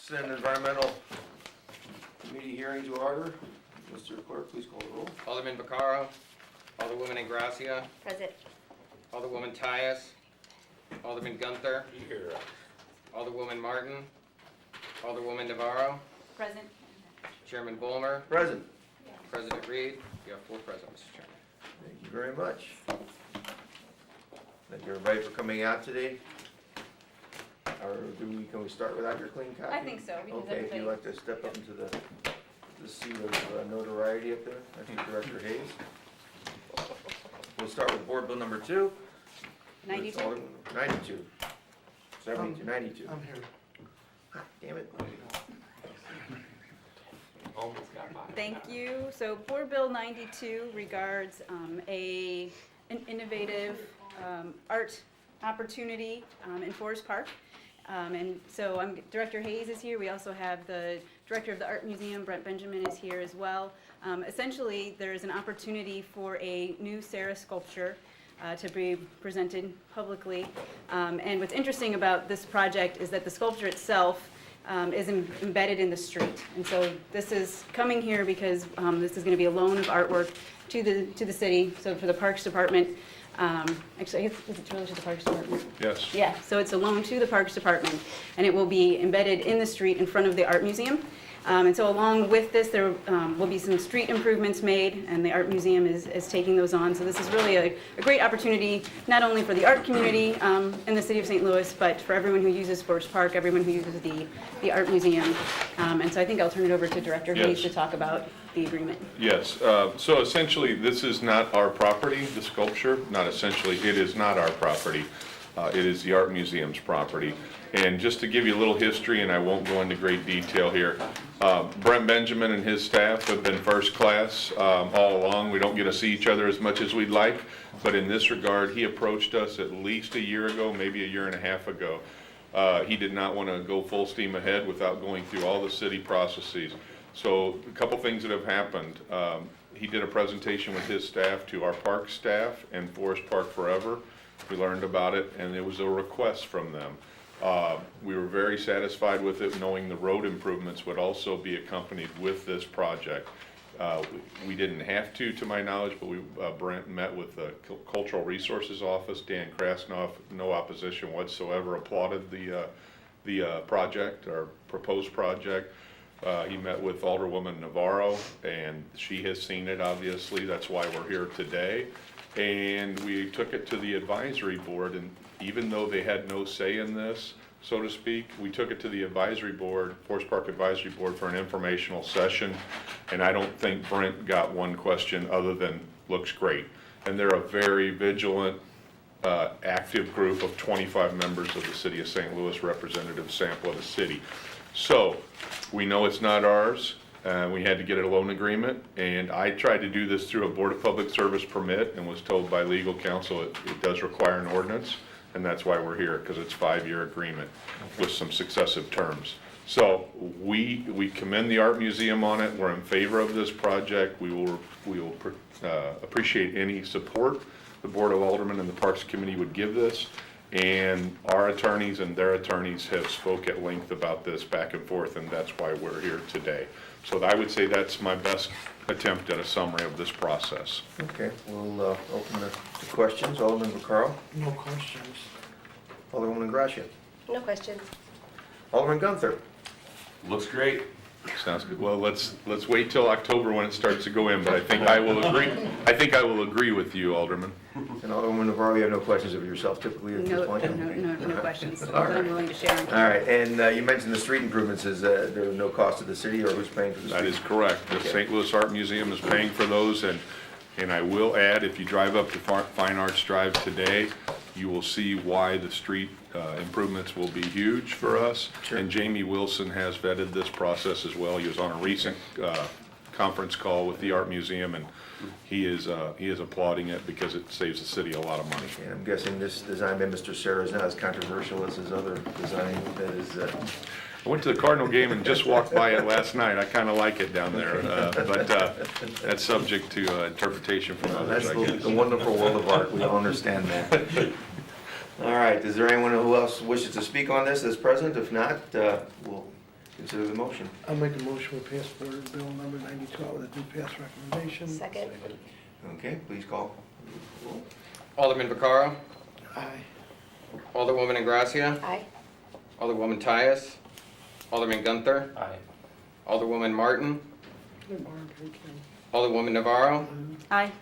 Send environmental committee hearing to order. Mr. Clerk, please call the roll. Alderman Vaccaro, Alderwoman Ingracia, Present. Alderwoman Tyus, Alderman Gunther, Here. Alderwoman Martin, Alderwoman Navarro, Present. Chairman Bulmer, Present. President Reed. You have 4 present, Mr. Chairman. Thank you very much. Thank you everybody for coming out today. Or can we start without your clean copy? I think so, because Okay, if you'd everybody, like to step up into the seat of notoriety up there. I think Director Hayes. We'll start with Board Bill number 2. 92. 92. 72, 92. I'm here. Ah, damn it. Thank you. So Board Bill 92 regards an innovative art opportunity in Forest Park. And so Director Hayes is here. We also have the Director of the Art Museum, Brent Benjamin, is here as well. Essentially, there's an opportunity for a new Sarah sculpture to be presented publicly. And what's interesting about this project is that the sculpture itself is embedded in the street. And so this is coming here because this is going to be a loan of artwork to the city, so for the Parks Department. Actually, is it really to the Parks Department? Yes. Yeah, so it's a loan to the Parks Department, and it will be embedded in the street in front of the Art Museum. And so along with this, there will be some street improvements made, and the Art Museum is taking those on. So this is really a great opportunity, not only for the art community in the city of St. Louis, but for everyone who uses Forest Park, everyone who uses the Art Museum. And so I think I'll turn it over to Director Hayes to talk about the agreement. Yes. So essentially, this is not our property, the sculpture. Not essentially, it is not our property. It is the Art Museum's property. And just to give you a little history, and I won't go into great detail here, Brent Benjamin and his staff have been first class all along. We don't get to see each other as much as we'd like, but in this regard, he approached us at least a year ago, maybe a year and a half ago. He did not want to go full steam ahead without going through all the city processes. So a couple things that have happened. He did a presentation with his staff to our park staff and Forest Park Forever. We learned about it, and it was a request from them. We were very satisfied with it, knowing the road improvements would also be accompanied with this project. We didn't have to my knowledge, but Brent met with the Cultural Resources Office. Dan Krasnoff, no opposition whatsoever, applauded the project, or proposed project. He met with Alderwoman Navarro, and she has seen it, obviously. That's why we're here today. And we took it to the advisory board, and even though they had no say in this, so to speak, we took it to the advisory board, Forest Park Advisory Board, for an informational session. And I don't think Brent got one question other than, looks great. And they're a very vigilant, active group of 25 members of the City of St. Louis, representative sample of the city. So we know it's not ours. We had to get a loan agreement, and I tried to do this through a Board of Public Service permit and was told by legal counsel it does require an ordinance, and that's why we're here, because it's a 5-year agreement with some successive terms. So we commend the Art Museum on it. We're in favor of this project. We will appreciate any support the Board of Aldermen and the Parks Committee would give this. And our attorneys and their attorneys have spoke at length about this back and forth, and that's why we're here today. So I would say that's my best attempt at a summary of this process. Okay, we'll open to questions. Alderman Vaccaro. No questions. Alderwoman Ingracia. No questions. Alderman Gunther. Looks great. Sounds good. Well, let's wait till October when it starts to go in, but I think I will agree. I think I will agree with you, Alderman. And Alderwoman Navarro, you have no questions of yourself typically at this point? No questions that All right. I'm willing to share. All right, and you mentioned the street improvements. Is there no cost to the city, or who's paying for the street? That is correct. The Okay. St. Louis Art Museum is paying for those, and I will add, if you drive up to Fine Arts Drive today, you will see why the street improvements will be huge for us. Sure. And Jamie Wilson has vetted this process as well. He was on a recent conference call with the Art Museum, and he is applauding it because it saves the city a lot of money. And I'm guessing this design by Mr. Serra is not as controversial as his other design that is... I went to the Cardinal game and just walked by it last night. I kind of like it down there, but that's subject to interpretation from others, That's I guess. the wonderful world of art. We all understand that. All right, is there anyone who else wishes to speak on this as present? If not, we'll Consider the motion. I'll make a motion to pass board bill number 92 out with a due pass recommendation. Second. Okay, please call. Alderman Vaccaro, Aye. Alderwoman Ingracia, Aye. Alderwoman Tyus, Alderman Gunther, Aye. Alderwoman Martin, Hey, Barb, hey, Kim. Alderwoman Navarro, Aye.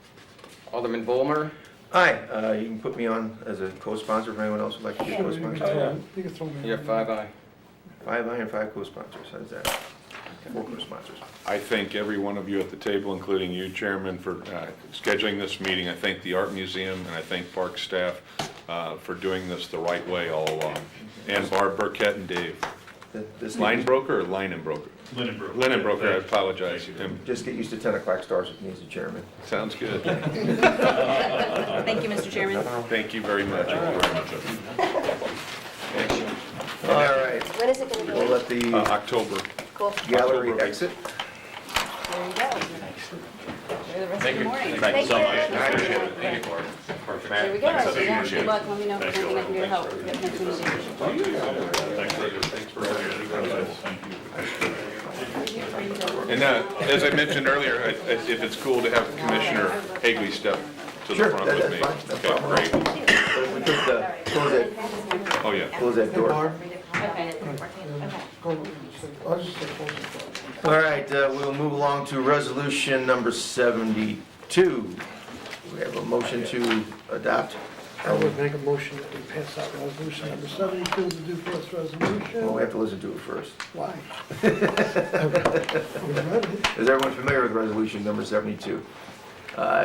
Alderman Bulmer, Aye, you can put me on as a co-sponsor if anyone else would like to be a Sure, you co-sponsor. can throw me you have in. 5 aye. 5 aye and 5 co-sponsors, how's that? 4 co-sponsors. I thank every one of you at the table, including you, Chairman, for scheduling this meeting. I thank the Art Museum, and I thank Park staff for doing this the right way all along. And Barb Burkett and Dave. This Line broker or linen broker? Linen broker. Linen broker, I apologize. Just get used to 10 o'clock stars with me as the chairman. Sounds good. Thank you, Mr. Chairman. Thank you very much. All right, When is it gonna we'll be? let the Cool. October. gallery October. exit. There you go. Enjoy the rest of the morning. Thank you so much. Thank you. Appreciate it. Thank you, Cory. Perfect. There we go. Thanks, I Yeah, appreciate good it. luck. Let me know if Thank there's you. anything I can do to help. Yep, next Tuesday. And as I mentioned earlier, if it's cool to have Commissioner Hagley step to the Sure, front that's with me. fine, no Okay, problem. great. We could close that, Oh, yeah. close that Hey, door. Barb. Okay. Go, I'll just say close it. All right, we'll move along to resolution number 72. We have a motion to adopt. I would make a motion that we pass out resolution number 72, the due pass resolution. Well, we have to listen to it first. Why? We read it. Is everyone familiar with resolution number 72?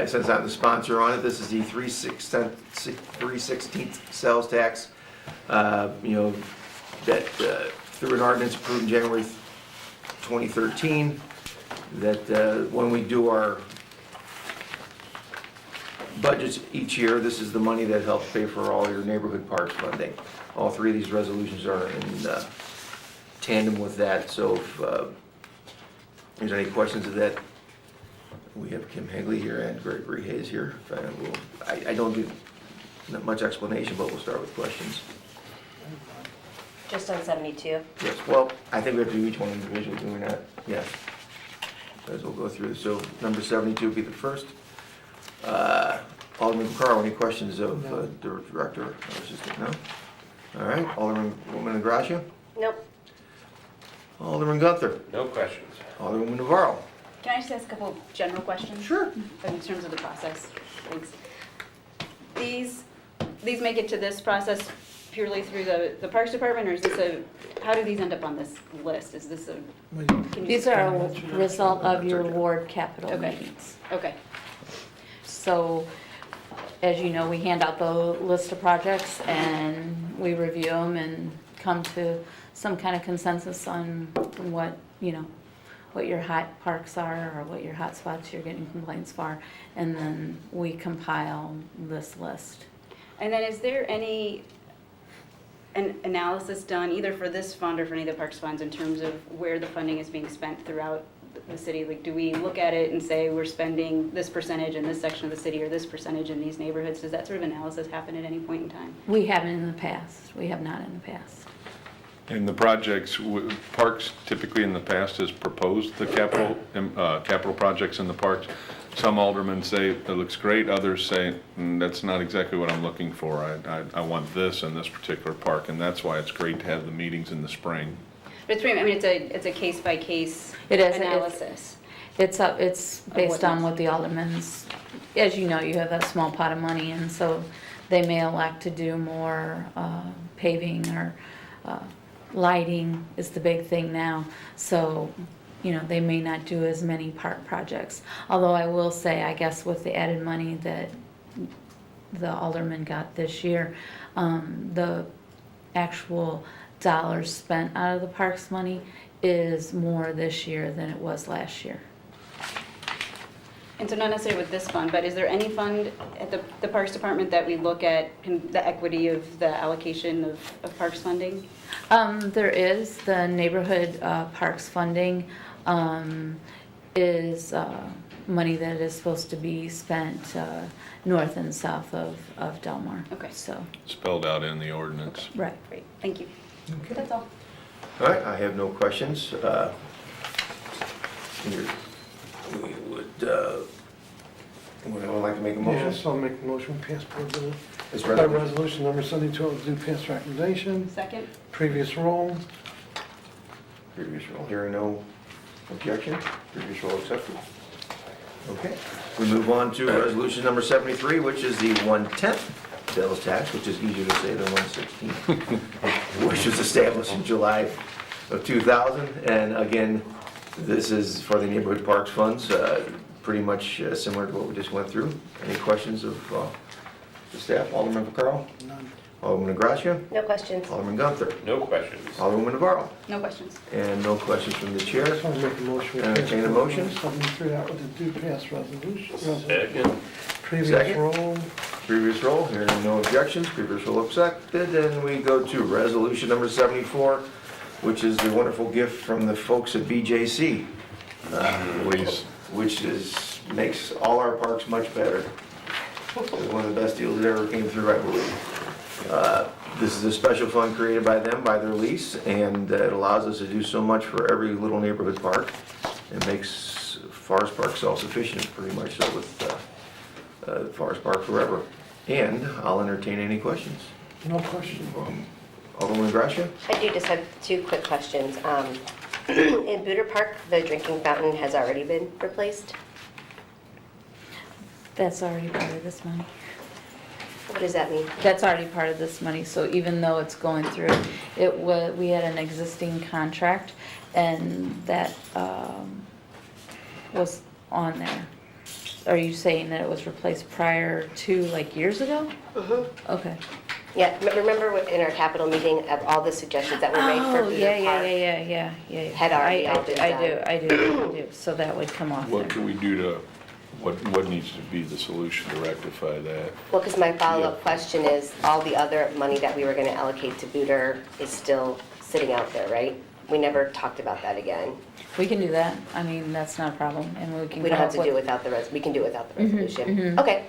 Since I'm the sponsor on it, this is the 3/16 sales tax, that through an ordinance approved in January 2013, that when we do our budgets each year, this is the money that helps pay for all your neighborhood parks funding. All 3 of these resolutions are in tandem with that, so if there's any questions of that, we have Kim Hagley here and Gregory Hayes here. I don't do not much explanation, but we'll start with questions. Just on 72. Yes, well, I think we have to do each one individually, do we not? Yes. As we'll go through, so number 72 will be the first. Alderman Carl, any questions of the director? or assistant? No? All right, Alderwoman Ingracia? Nope. Alderman Gunther? No questions. Alderwoman Navarro? Can I just ask a couple of general questions? Sure. In terms of the process, thanks. These make it to this process purely through the Parks Department, or is this how do these end up on this list? Is this Well, can you- These are a result of your ward capital Okay. meetings. Okay, So, as you know, we hand out the list of projects and we review them and come to some kind of consensus on what, what your hot parks are or what your hot spots you're getting complaints for. And then we compile this list. and then is there an analysis done either for this fund or for any of the parks funds in terms of where the funding is being spent throughout the city? Like, do we look at it and say we're spending this percentage in this section of the city or this percentage in these neighborhoods? Does that sort of analysis happen at any point in time? We haven't in the past. We have not in the past. And the projects, Parks typically in the past has proposed the capital projects in the parks. Some aldermen say it looks great, others say, that's not exactly what I'm looking for. I want this in this particular park, and that's why it's great to have the meetings in the spring. But it's a case by case It is. analysis. It's based on needs- what the aldermans, as you know, you have that small pot of money, and so they may elect to do more paving or lighting is the big thing now. So, they may not do as many park projects. Although I will say, I guess with the added money that the alderman got this year, the actual dollars spent out of the parks money is more this year than it was last year. And so not necessarily with this fund, but is there any fund at the Parks Department that we look at the equity of the allocation of parks funding? There is, the neighborhood parks funding is money that is supposed to be spent north and south of Delmar. Okay. So, Spelled out in the ordinance. right. Great, thank you. That's all. All right, I have no questions. We would anyone like to make a motion? Yes, I'll make the motion, pass board bill. This By resolution. resolution number 72, I'll do pass recommendation. Second? Previous roll. Previous roll. Hearing no objection, previous roll accepted. Okay, we move on to resolution number 73, which is the 1/10 sales tax, which is easier to say than 1/16, which was established in July of 2000. And again, this is for the neighborhood parks funds, pretty much similar to what we just went through. Any questions of the staff? Alderman Vaccaro? None. Alderman Gracia? No questions. Alderman Gunther? No questions. Alderwoman Navarro? No questions. And no questions from the chair. So I'll make a motion. we Entertain a pass motion? Board Bill 73 out with the due pass resolution. Second. Previous Second. roll. Previous roll, hearing no objections, previous roll accepted, and we go to resolution number 74, which is the wonderful gift from the folks at BJC, which makes all our parks much better. It's one of the best deals that ever came through, I believe. This is a special fund created by them, by their lease, and it allows us to do so much for every little neighborhood park. It makes Forest Park self-sufficient, pretty much so, with Forest Park Forever. And I'll entertain any questions. No question. Alderman Gracia? I do just have two quick questions. In Booter Park, the drinking fountain has already been replaced. That's already part of this money. What does that mean? That's already part of this money, so even though it's going through, we had an existing contract, and that, was on there. Are you saying that it was replaced prior to, like, years ago? Mm-hmm. Okay. Yeah, remember in our capital meeting of all the suggestions that were made for Oh, Booter yeah, Park? yeah. Had already all been I done. do, so that would come off What there. can we do to, what needs to be the solution to rectify that? Well, because my follow-up Yeah. question is, all the other money that we were going to allocate to Booter is still sitting out there, right? We never talked about that again. We can do that, I mean, that's not a problem, and we can We don't come have up to do with. without we can do without the resolution. mhm. Okay.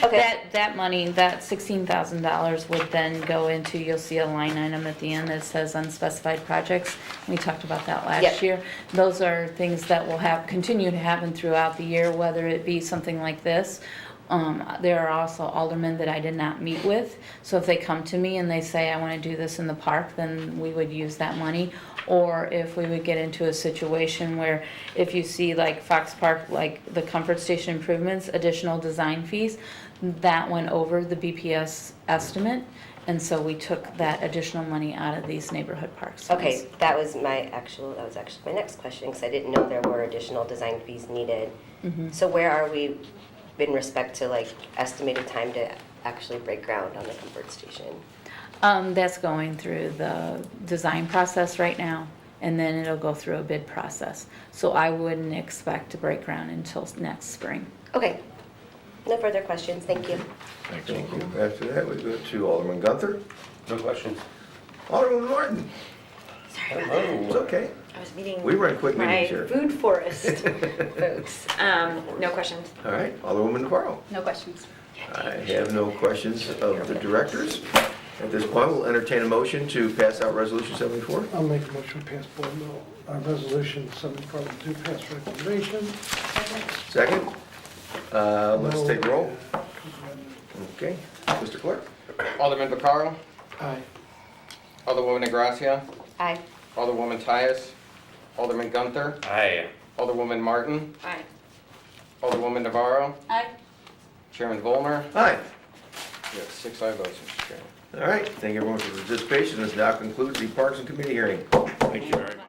Okay. That money, that $16,000 would then go into, you'll see a line item at the end that says unspecified projects. We talked about that Yep. last year. Those are things that will continue to happen throughout the year, whether it be something like this. There are also aldermen that I did not meet with, so if they come to me and they say, I wanna do this in the park, then we would use that money. Or if we would get into a situation where, if you see like Fox Park, like the comfort station improvements, additional design fees, that went over the BPS estimate, and so we took that additional money out of these neighborhood parks. Okay, that was actually my next question, because I didn't know there were additional design fees needed. So where are we in respect to like estimated time to actually break ground on the comfort station? That's going through the design process right now, and then it'll go through a bid process. So I wouldn't expect to break ground until next spring. Okay, no further questions, thank you. Thanks. Thank you. After that, we go to Alderman Gunther. No questions. Alderman Martin. It's Hello. okay. I was meeting We run quick my meetings here. food forest folks. No questions. All right, Alderwoman Navarro. No questions. I have no questions of the directors. At this point, we'll entertain a motion to pass out Resolution 74. I'll make a motion, pass board bill, resolution 74 with due pass recommendation. Second. Let's take roll. No. Okay, Mr. Clerk. Alderman Vaccaro? Aye. Alderwoman Gracia? Aye. Alderwoman Tyus? Alderman Gunther? Aye. Alderwoman Martin? Aye. Alderwoman Navarro? Aye. Chairman Volmer? Aye. You have 6 aye votes, Mr. Chairman. All right, thank everyone for your participation. This now concludes the Parks and Committee hearing. Thank you very much.